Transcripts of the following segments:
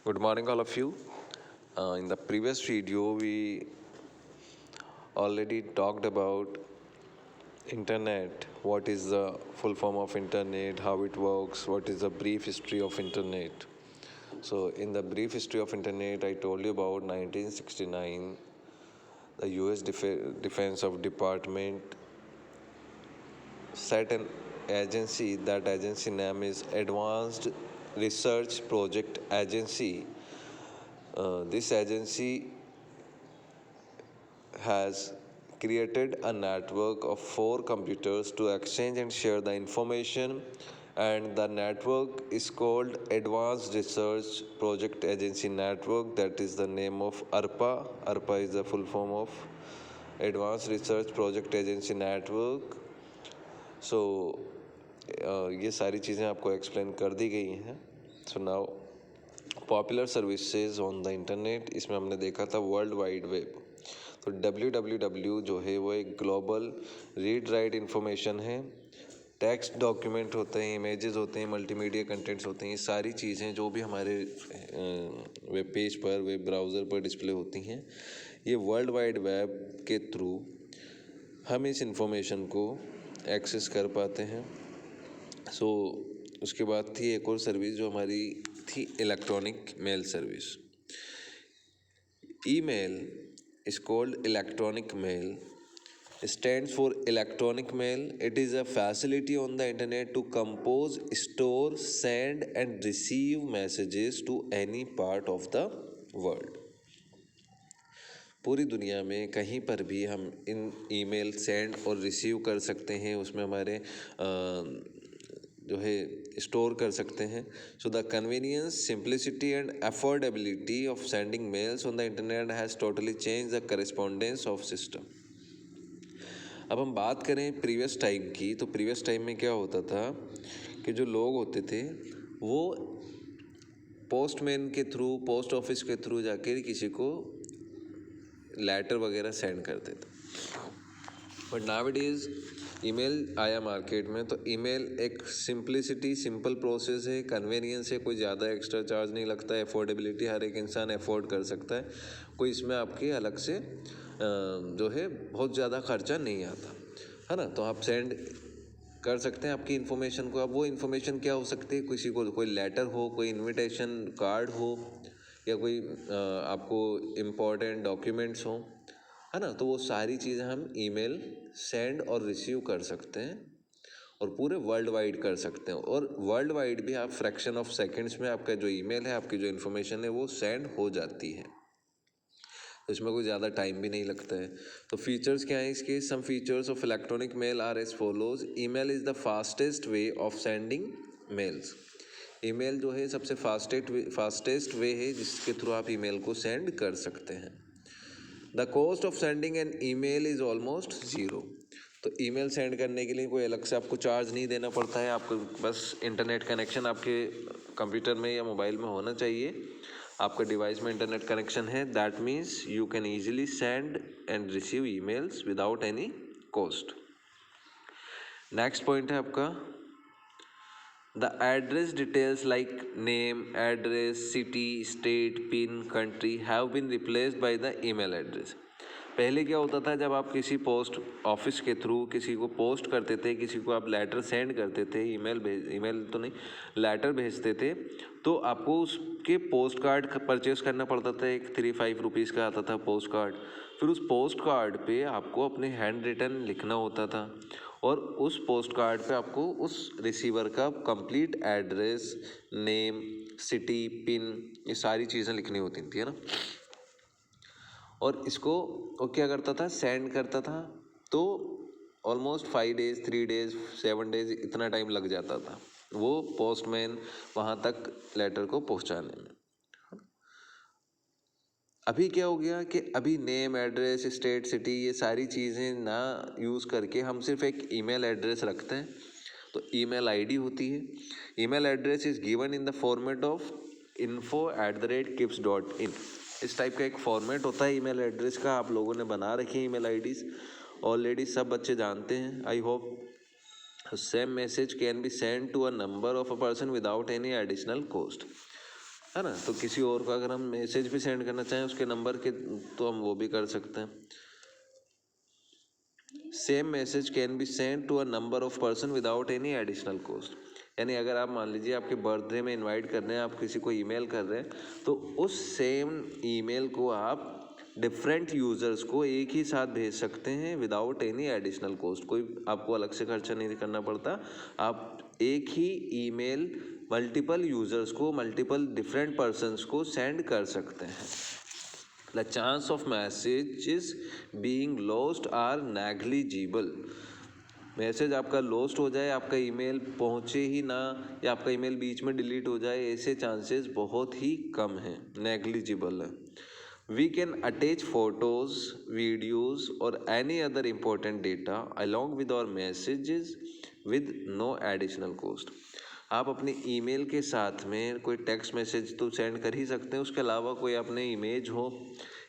Good morning, all of you. In the previous video, we already talked about internet. What is the full form of internet? How it works? What is the brief history of internet? So, in the brief history of internet, I told you about 1969. The U.S. Defense of Department set an agency. That agency name is Advanced Research Project Agency. This agency has created a network of 4 computers to exchange and share the information, and the network is called Advanced Research Project Agency Network. That is the name of ARPA. ARPA is the full form of Advanced Research Project Agency Network. So ये सारी चीज़ें आपको explain कर दी गई हैं. So now popular services on the internet, इसमें हमने देखा था वर्ल्ड वाइड वेब. तो www जो है वो एक ग्लोबल रीड राइट इन्फॉर्मेशन है. टेक्स्ट डॉक्यूमेंट होते हैं, इमेजेस होते हैं, मल्टीमीडिया कंटेंट्स होते हैं. ये सारी चीज़ें जो भी हमारे वेब पेज पर, वेब ब्राउज़र पर डिस्प्ले होती हैं, ये वर्ल्ड वाइड वेब के थ्रू हम इस इंफॉर्मेशन को एक्सेस कर पाते हैं. सो उसके बाद थी एक और सर्विस जो हमारी थी, electronic mail service. Email is called electronic mail. Stands for electronic mail. It is a facility on the internet to compose, store, send and receive messages to any part of the world. पूरी दुनिया में कहीं पर भी हम in email send और receive कर सकते हैं. उसमें हमारे जो है स्टोर कर सकते हैं. So the convenience, simplicity and affordability of sending mails on the internet has totally change the correspondence of system. अब हम बात करें प्रीवियस टाइम की, तो प्रीवियस टाइम में क्या होता था कि जो लोग होते थे वो पोस्टमैन के थ्रू, पोस्ट ऑफिस के थ्रू जाकर किसी को लेटर वगैरह सेंड करते थे. बट नाउअडेज ईमेल आया मार्केट में. तो ईमेल एक सिंप्लिसिटी, सिंपल प्रोसेस है, कन्वीनियंस है, कोई ज़्यादा एक्स्ट्रा चार्ज नहीं लगता है, अफोर्डेबिलिटी हर एक इंसान अफोर्ड कर सकता है, कोई इसमें आपकी अलग से जो है बहुत ज़्यादा खर्चा नहीं आता है ना. तो आप सेंड कर सकते हैं आपकी इन्फॉर्मेशन को. अब वो इन्फॉर्मेशन क्या हो सकती है, किसी को कोई लेटर हो, कोई इन्विटेशन कार्ड हो, या कोई आपको इम्पोर्टेंट डॉक्यूमेंट्स हो, है ना. तो वो सारी चीज़ें हम ईमेल सेंड और रिसीव कर सकते हैं और पूरे वर्ल्ड वाइड कर सकते हैं. और वर्ल्ड वाइड भी आप फ्रैक्शन ऑफ सेकंड्स में आपका जो ईमेल है, आपकी जो इन्फॉर्मेशन है वो सेंड हो जाती है. इसमें कोई ज़्यादा टाइम भी नहीं लगता है. तो फीचर्स क्या हैं इसके? Some features of electronic mail are as follows. Email is the fastest way of sending mails. Email जो है सबसे फास्टेस्ट वे है जिसके थ्रू आप ईमेल को सेंड कर सकते हैं. The cost of sending an email is almost zero. तो ईमेल सेंड करने के लिए कोई अलग से आपको चार्ज नहीं देना पड़ता है. आपको बस इंटरनेट कनेक्शन आपके कंप्यूटर में या मोबाइल में होना चाहिए. आपका डिवाइस में इंटरनेट कनेक्शन है, that means you can easily send and receive emails without any cost. Next point है आपका, the address details like name, address, city, state, pin, country have been replaced by the email address. पहले क्या होता था, जब आप किसी post office के थ्रू किसी को पोस्ट करते थे, किसी को आप लेटर सेंड करते थे, ईमेल तो नहीं, लेटर भेजते थे, तो आपको उसके पोस्ट कार्ड परचेस करना पड़ता था. एक 3-5 रुपीज़ का आता था पोस्ट कार्ड. फिर उस पोस्ट कार्ड पे आपको अपने हैंड रिटन लिखना होता था और उस पोस्ट कार्ड पे आपको उस रिसीवर का complete address, name, city, pin, ये सारी चीज़ें लिखनी होती थी, है ना. और इसको वो क्या करता था, सेंड करता था, तो ऑलमोस्ट 5 डेज़, 3 डेज़, 7 डेज़ इतना टाइम लग जाता था वो पोस्टमैन वहाँ तक लेटर को पहुँचाने में. अभी क्या हो गया कि अभी नेम, एड्रेस, स्टेट, सिटी, ये सारी चीज़ें ना यूज़ करके हम सिर्फ एक ईमेल एड्रेस रखते हैं. तो ईमेल आईडी होती है. Email address is given in the format of info@kips.in. इस टाइप का एक फॉर्मेट होता है ईमेल एड्रेस का. आप लोगों ने बना रखी है ईमेल आईडीज़, ऑलरेडी सब बच्चे जानते हैं, I hope. Same message can be send to a number of a person without any additional cost. है ना। तो किसी और को अगर हम मैसेज भी सेंड करना चाहें उसके नंबर के, तो हम वो भी कर सकते हैं। Same message can be send to a number of person without any additional cost. यानी अगर आप मान लीजिए आपके बर्थडे में इनवाइट कर रहे हैं, आप किसी को ईमेल कर रहे हैं, तो उस सेम ईमेल को आप डिफरेंट यूज़र्स को एक ही साथ भेज सकते हैं विदाउट एनी एडिशनल कॉस्ट। कोई आपको अलग से खर्चा नहीं करना पड़ता। आप एक ही ईमेल मल्टीपल यूज़र्स को, मल्टीपल डिफरेंट पर्सन्स को सेंड कर सकते हैं। The chance of messages being lost are negligible। Message आपका लॉस्ट हो जाए, आपका ईमेल पहुंचे ही ना, या आपका ईमेल बीच में डिलीट हो जाए, ऐसे चांसेस बहुत ही कम हैं, नेग्लिजिबल है। We can attach photos, videos और any other important data along with our messages with no additional cost. आप अपने ईमेल के साथ में कोई टेक्स्ट मैसेज तो सेंड कर ही सकते हैं, उसके अलावा कोई अपने इमेज हो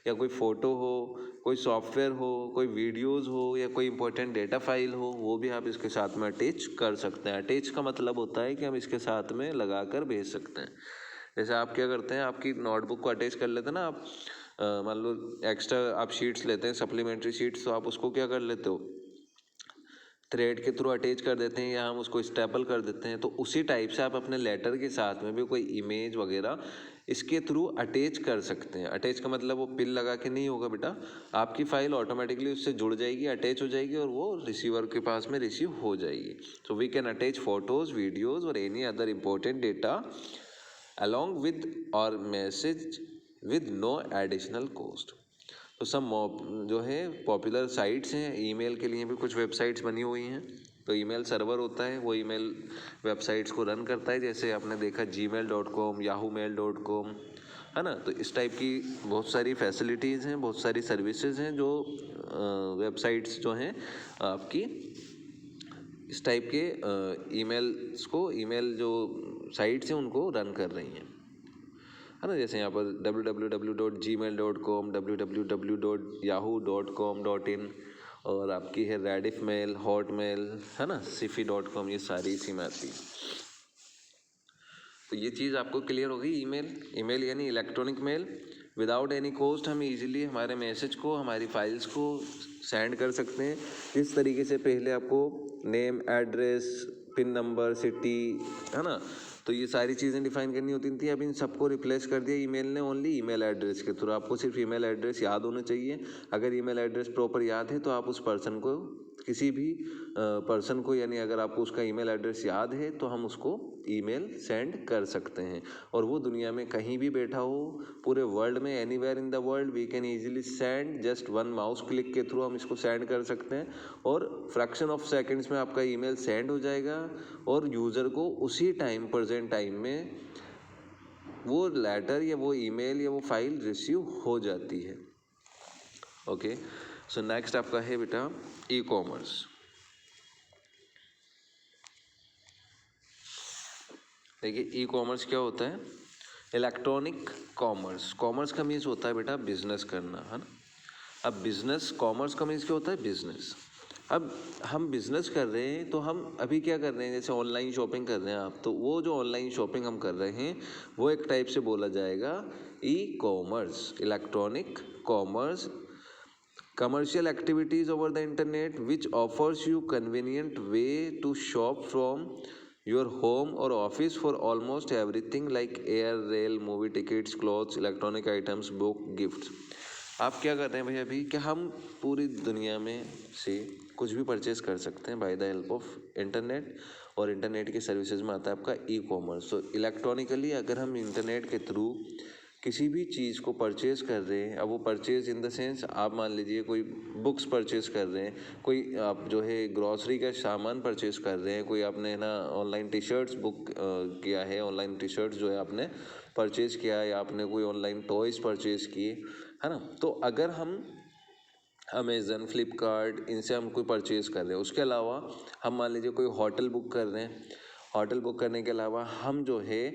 या कोई फ़ोटो हो, कोई सॉफ्टवेयर हो, कोई वीडियोस हो या कोई इंपॉर्टेंट डेटा फाइल हो, वो भी आप इसके साथ में अटैच कर सकते हैं। अटैच का मतलब होता है कि हम इसके साथ में लगा कर भेज सकते हैं। जैसे आप क्या करते हैं, आपकी नोटबुक को अटैच कर लेते हैं ना आप, मान लो एक्स्ट्रा आप शीट्स लेते हैं, सप्लीमेंट्री शीट्स, तो आप उसको क्या कर लेते हो, थ्रेड के थ्रू अटैच कर देते हैं या हम उसको स्टेपल कर देते हैं। तो उसी टाइप से आप अपने लेटर के साथ में भी कोई इमेज वगैरह इसके थ्रू अटैच कर सकते हैं। अटैच का मतलब वो पिन लगा के नहीं होगा बेटा, आपकी फाइल ऑटोमेटिकली उससे जुड़ जाएगी, अटैच हो जाएगी और वो रिसीवर के पास में रिसीव हो जाएगी। So we can attach photos, videos और any other important data along with our message with no additional cost. तो सब जो है पॉपुलर साइट्स हैं, ईमेल के लिए भी कुछ वेबसाइट्स बनी हुई हैं। तो ईमेल सर्वर होता है, वो ईमेल वेबसाइट्स को रन करता है, जैसे आपने देखा gmail.com, yahoomail.com, है ना। तो इस टाइप की बहुत सारी फैसिलिटीज़ हैं, बहुत सारी सर्विसेज हैं जो वेबसाइट्स जो हैं आपकी इस टाइप के ईमेल्स को, ईमेल जो साइट्स हैं उनको रन कर रही हैं, है ना। जैसे यहाँ पर www.gmail.com, www.yahoo.com.in और आपकी है रेडिफ मेल, हॉटमेल, है ना, sifi.com, ये सारी इसी में आती है। तो ये चीज़ आपको क्लियर होगी। ईमेल यानी electronic mail, without any cost हम इजीली हमारे मैसेज को, हमारी फाइल्स को सेंड कर सकते हैं। इस तरीके से पहले आपको name, address, pin number, city, है ना, तो ये सारी चीज़ें डिफाइन करनी होती थी। अब इन सबको रिप्लेस कर दिया ईमेल ने, ओनली ईमेल एड्रेस के थ्रू। आपको सिर्फ ईमेल एड्रेस याद होना चाहिए। अगर ईमेल एड्रेस प्रॉपर याद है तो आप उस पर्सन को, किसी भी पर्सन को, यानी अगर आपको उसका ईमेल एड्रेस याद है तो हम उसको ईमेल सेंड कर सकते हैं। और वो दुनिया में कहीं भी बैठा हो, पूरे वर्ल्ड में, anywhere in the world, we can easily send, just one mouse click के थ्रू हम इसको सेंड कर सकते हैं और फ्रैक्शन ऑफ सेकंड्स में आपका ईमेल सेंड हो जाएगा और यूज़र को उसी टाइम, प्रेजेंट टाइम में वो लेटर या वो ईमेल या वो फाइल रिसीव हो जाती है। ओके, सो नेक्स्ट आपका है बेटा ई कॉमर्स। देखिए ई कॉमर्स क्या होता है, इलेक्ट्रॉनिक कॉमर्स। कॉमर्स का मीन्स होता है बेटा बिजनेस करना, है ना। अब बिजनेस, कॉमर्स का मीन्स क्या होता है, बिजनेस। अब हम बिजनेस कर रहे हैं तो हम अभी क्या कर रहे हैं, जैसे ऑनलाइन शॉपिंग कर रहे हैं आप, तो वो जो ऑनलाइन शॉपिंग हम कर रहे हैं वो एक टाइप से बोला जाएगा e commerce, electronic commerce. Commercial activities over the internet which offers you convenient way to shop from your home or office for almost everything like air, rail, movie tickets, clothes, electronic items, book, gifts। आप क्या कर रहे हैं भैया, अभी क्या हम पूरी दुनिया में से कुछ भी परचेज कर सकते हैं by the help of internet, और इंटरनेट की सर्विसेज में आता है आपका ई कॉमर्स। तो इलेक्ट्रॉनिकली अगर हम इंटरनेट के थ्रू किसी भी चीज़ को परचेज़ कर रहे हैं, अब वो परचेज़ इन द सेंस, आप मान लीजिए कोई बुक्स परचेज़ कर रहे हैं, कोई आप जो है ग्रॉसरी का सामान परचेज़ कर रहे हैं, कोई आपने ना ऑनलाइन टी शर्ट्स बुक किया है, ऑनलाइन टी शर्ट्स जो है आपने परचेज़ किया है, या आपने कोई ऑनलाइन टॉयज़ परचेज़ किए, है ना। तो अगर हम अमेज़न, फ्लिपकार्ट, इनसे हम कोई परचेज़ कर रहे हैं, उसके अलावा हम मान लीजिए कोई होटल बुक कर रहे हैं, होटल बुक करने के अलावा हम जो है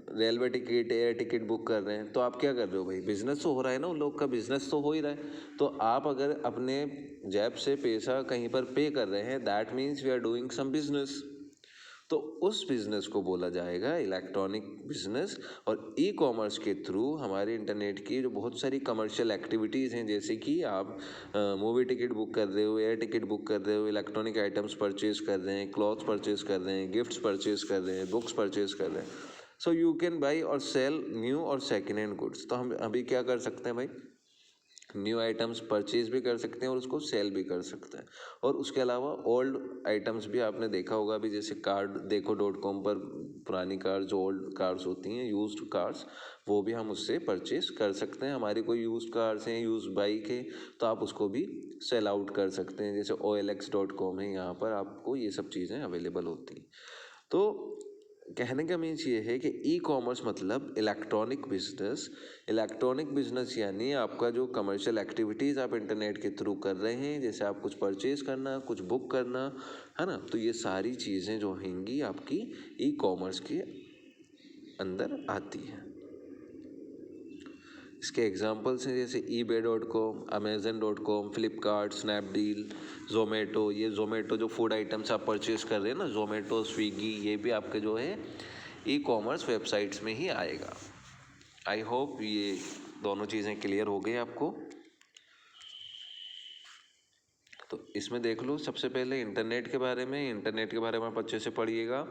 railway ticket, air ticket book कर रहे हैं, तो आप क्या कर रहे हो भाई, बिजनेस तो हो रहा है ना, उन लोग का बिजनेस तो हो ही रहा है। तो आप अगर अपने जेब से पैसा कहीं पर पे कर रहे हैं, that means we are doing some business. तो उस बिज़नेस को बोला जाएगा इलेक्ट्रॉनिक बिज़नेस। और ई कॉमर्स के थ्रू हमारे इंटरनेट की जो बहुत सारी कमर्शियल एक्टिविटीज़ हैं, जैसे कि आप मूवी टिकट बुक कर रहे हो, एयर टिकट बुक कर रहे हो, इलेक्ट्रॉनिक आइटम्स परचेज कर रहे हैं, क्लॉथ्स परचेज कर रहे हैं, गिफ्ट्स परचेज कर रहे हैं, बुक्स परचेज कर रहे हैं, सो यू कैन बाई और सेल न्यू और सेकेंड हैंड गुड्स। तो हम अभी क्या कर सकते हैं भाई, न्यू आइटम्स परचेज भी कर सकते हैं और उसको सेल भी कर सकते हैं। और उसके अलावा ओल्ड आइटम्स भी आपने देखा होगा अभी, जैसे कार्ड देखो .com पर पुरानी कार जो ओल्ड कार्स होती हैं, यूज्ड कार्स, वो भी हम उससे परचेज कर सकते हैं। हमारी कोई यूज्ड कार्स हैं, यूज्ड बाइक है, तो आप उसको भी सेल आउट कर सकते हैं। जैसे OLX.com है, यहाँ पर आपको ये सब चीज़ें अवेलेबल होती हैं। तो कहने का मीन्स ये है कि ई कॉमर्स मतलब इलेक्ट्रॉनिक बिजनेस। इलेक्ट्रॉनिक बिजनेस यानी आपका जो कमर्शियल एक्टिविटीज़ आप इंटरनेट के थ्रू कर रहे हैं, जैसे आप कुछ परचेज करना, कुछ बुक करना, है ना, तो ये सारी चीज़ें जो होंगी आपकी ई कॉमर्स के अंदर आती हैं। इसके एग्जांपल्स हैं जैसे eBay.com, Amazon.com, Flipkart, Snapdeal, Zomato. ये जोमेटो जो फूड आइटम्स आप परचेज कर रहे हैं ना, जोमेटो, स्विगी, ये भी आपके जो है ई कॉमर्स वेबसाइट्स में ही आएगा। आई होप ये दोनों चीज़ें क्लियर हो गई आपको। तो इसमें देख लो, सबसे पहले इंटरनेट के बारे में आप अच्छे से पढ़िएगा।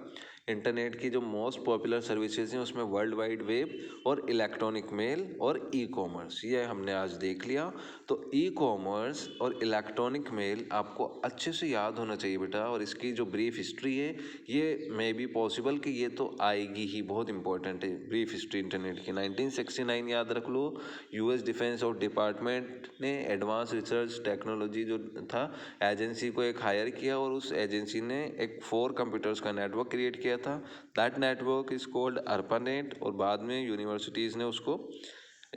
इंटरनेट की जो मोस्ट पॉपुलर सर्विसेज हैं उसमें वर्ल्ड वाइड वेब और इलेक्ट्रॉनिक मेल और ई कॉमर्स, ये हमने आज देख लिया। तो ई कॉमर्स और इलेक्ट्रॉनिक मेल आपको अच्छे से याद होना चाहिए बेटा, और इसकी जो ब्रीफ हिस्ट्री है ये मे बी पॉसिबल कि ये तो आएगी ही, बहुत इंपॉर्टेंट है ब्रीफ हिस्ट्री इंटरनेट की। 1969 याद रख लो, US डिफेंस और डिपार्टमेंट ने एडवांस रिसर्च टेक्नोलॉजी जो था एजेंसी को एक हायर किया, और उस एजेंसी ने एक 4 कंप्यूटर्स का नेटवर्क क्रिएट किया था। That network is called ARPANET, और बाद में यूनिवर्सिटीज़ ने उसको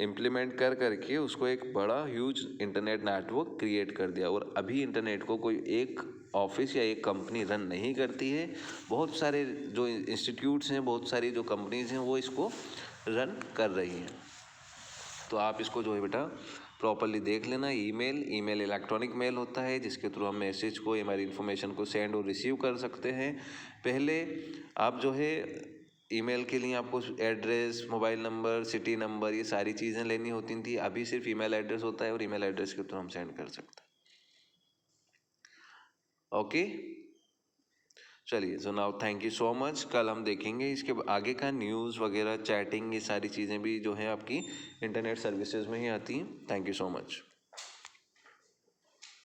इम्प्लीमेंट कर करके उसको एक बड़ा ह्यूज इंटरनेट नेटवर्क क्रिएट कर दिया। और अभी इंटरनेट को कोई एक ऑफिस या एक कंपनी रन नहीं करती है, बहुत सारे जो इंस्टीट्यूट्स हैं, बहुत सारी जो कंपनीज हैं वो इसको रन कर रही हैं। तो आप इसको जो है बेटा प्रॉपरली देख लेना। ईमेल इलेक्ट्रॉनिक मेल होता है जिसके थ्रू हम मैसेज को, हमारी इन्फॉर्मेशन को सेंड और रिसीव कर सकते हैं। पहले आप जो है ईमेल के लिए आपको address, mobile number, city number, ये सारी चीज़ें लेनी होती थी। अभी सिर्फ ईमेल एड्रेस होता है और ईमेल एड्रेस के थ्रू हम सेंड कर सकते हैं। ओके, चलिए, so now thank you so much. कल हम देखेंगे इसके आगे का न्यूज़ वगैरह, चैटिंग, ये सारी चीज़ें भी जो है आपकी इंटरनेट सर्विसेज में ही आती हैं। Thank you so much.